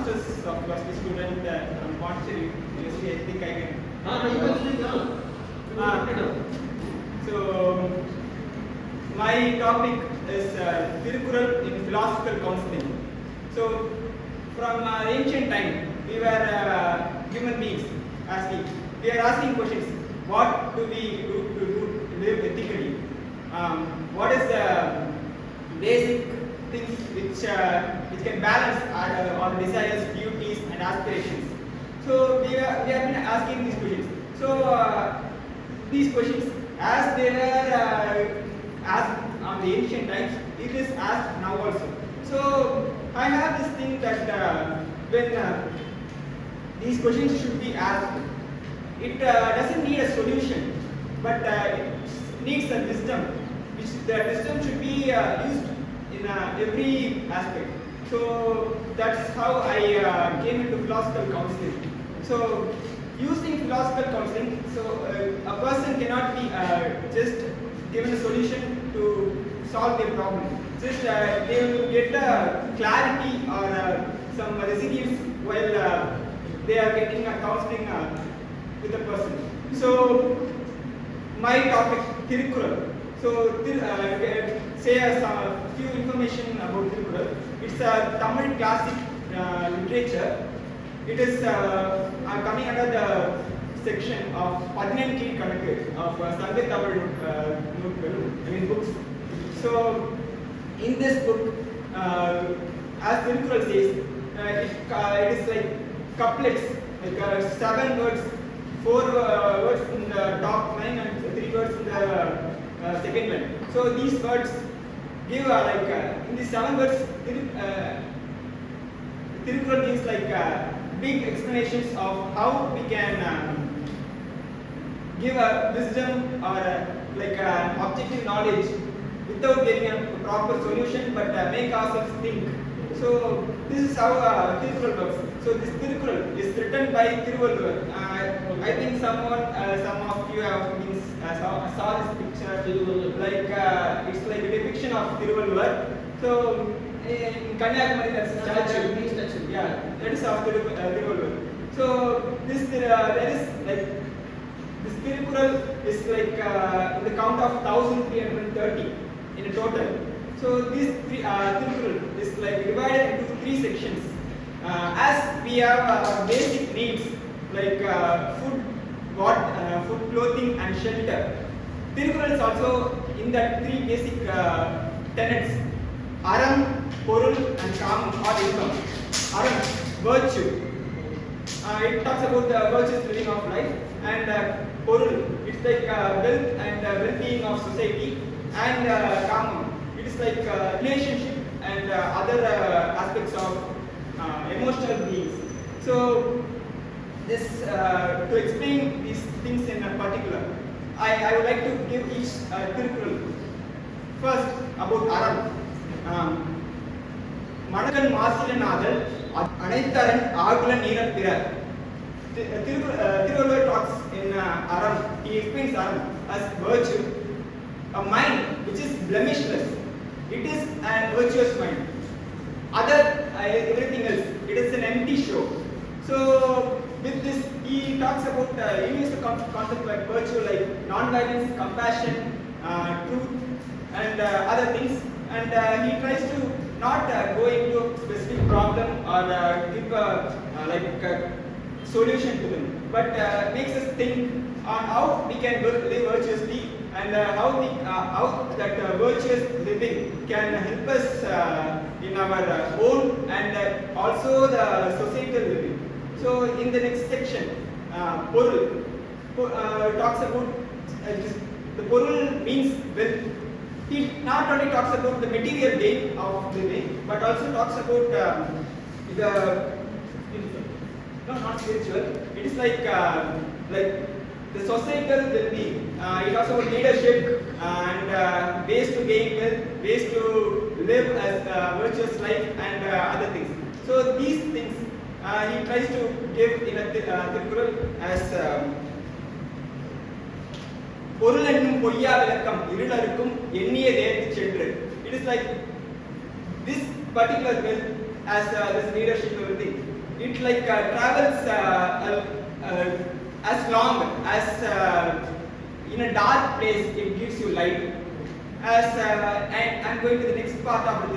Masters of Philosophy student from Pondicherry University. I think I can. So, my topic is Thirukkural in philosophical counseling. So, from ancient time, we were human beings asking. We are asking questions. What do we do to live ethically? What is the basic things which can balance our desires, duties, and aspirations? So we have been asking these questions. So these questions, as they were asked on the ancient times, it is asked now also. So I have this thing that when these questions should be asked, it doesn't need a solution, but it needs a wisdom, which the wisdom should be used in every aspect. So that's how I came into philosophical counseling. So using philosophical counseling, so a person cannot be just given a solution to solve their problem. Just they will get clarity or some resilience while they are getting a counseling with a person. So my topic, Thirukkural. So say a few information about Thirukkural. It's a Tamil classic literature. It is coming under the section of Padinenki Kanakku of Sangai Tamil books. So in this book, as Thirukkural says, it is like couplets, like 7 words, 4 words in the top line and 3 words in the second line. So these words give in these 7 words, Thirukkural gives big explanations of how we can give a wisdom or objective knowledge without getting a proper solution, but make ourselves think. So this is how Thirukkural works. So this Thirukkural is written by Thiruvallur. I think some of you have been, saw this picture. It's like a depiction of Thiruvallur. So in Kanyakumari, that's a statue. Yeah, that is of Thiruvallur. So this this Thirukkural is in the count of 1330 in a total. So this Thirukkural is divided into 3 sections. As we have basic needs like food, clothing, and shelter, Thirukkural is also in that 3 basic tenets: Aram, Porul, and Kamam or income. Aram, virtue. It talks about the virtuous living of life, and Porul, it's wealth and well-being of society, and Kamam, it is relationship and other aspects of emotional beings. So this to explain these things in particular, I would like to give each Thirukkural. First about Aram. Manakan Masilan Adal Anaitharan Agulan Neeran Pirar. Thiruvallur talks in Aram. He explains Aram as virtue, a mind which is blemishless. It is a virtuous mind. Everything else, it is an empty show. So with this, he talks about he uses the concept like virtue, like non-violence, compassion, truth, and other things. And he tries to not go into a specific problem or give a solution to them, but makes us think on how we can live virtuously, and how that virtuous living can help us in our own and also the societal living. So in the next section, Porul talks about the Porul means wealth. He not only talks about the material gain of living, but also talks about not spiritual. It is like the societal well-being. It talks about leadership and ways to gain wealth, ways to live as a virtuous life, and other things. So these things he tries to give in a Thirukkural as பொருள் என்னும் பொய்யா விளக்கம் இருளருக்கும் எண்ணிய தேர்த்து சென்று. It is like this particular wealth as this leadership everything. it like travels as long as in a dark place it gives you light. As and I'm going to the next part of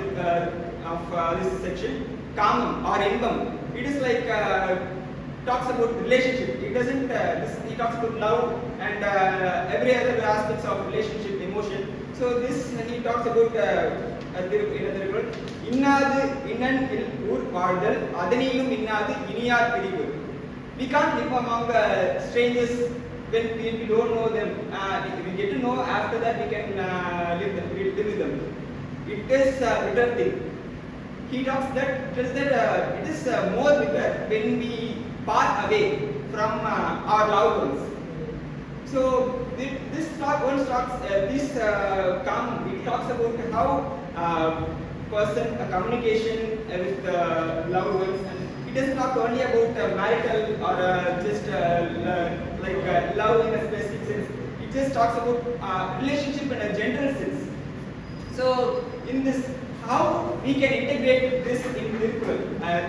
this section, Kamam or Inbam. It is like talks about relationship. It doesn't. He talks about love and every other aspects of relationship, emotion. So this he talks about இன்னாது இன்னன் ஊர் வாழ்தல் அதனிலும் இன்னாது இனியார் பிரிவு. We can't live among strangers when we don't know them. We get to know after that we can live with them. It is a bitter thing. He tells that it is more bitter when we part away from our loved ones. So this talk talks it talks about how person communication with loved ones, and it doesn't talk only about marital or just love in a specific sense. It just talks about relationship in a general sense. So in this, how we can integrate this in Thirukkural,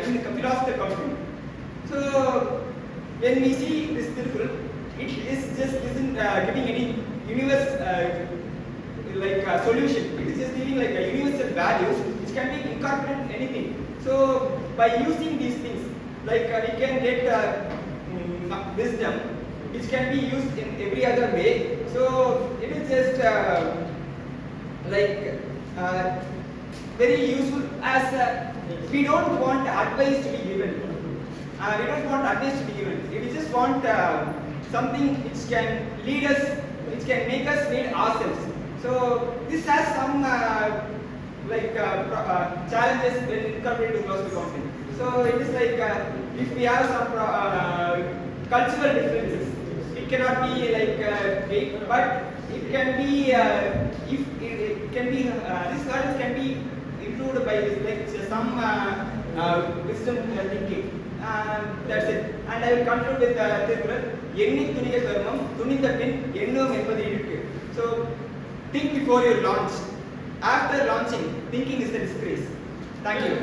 in the philosophical counseling. So when we see this Thirukkural, it is just isn't giving any universe solution. It is just giving like a universal values which can be incorporated in anything. So by using these things, like we can get wisdom which can be used in every other way. So it is just very useful as we don't want advice to be given. We don't want advice to be given. We just want something which can lead us, which can make us lead ourselves. So this has some challenges when incorporated to philosophy counseling. So it is like if we have some cultural differences, it cannot be big, but it can be if it can be these hurdles can be improved by some wisdom thinking. That's it. And I will conclude with Thirukkural. எண்ணி துணிக கர்மம் துணிந்த பின் எண்ணம் என்பது இருக்கு. So think before you launch. After launching, thinking is a disgrace. Thank you.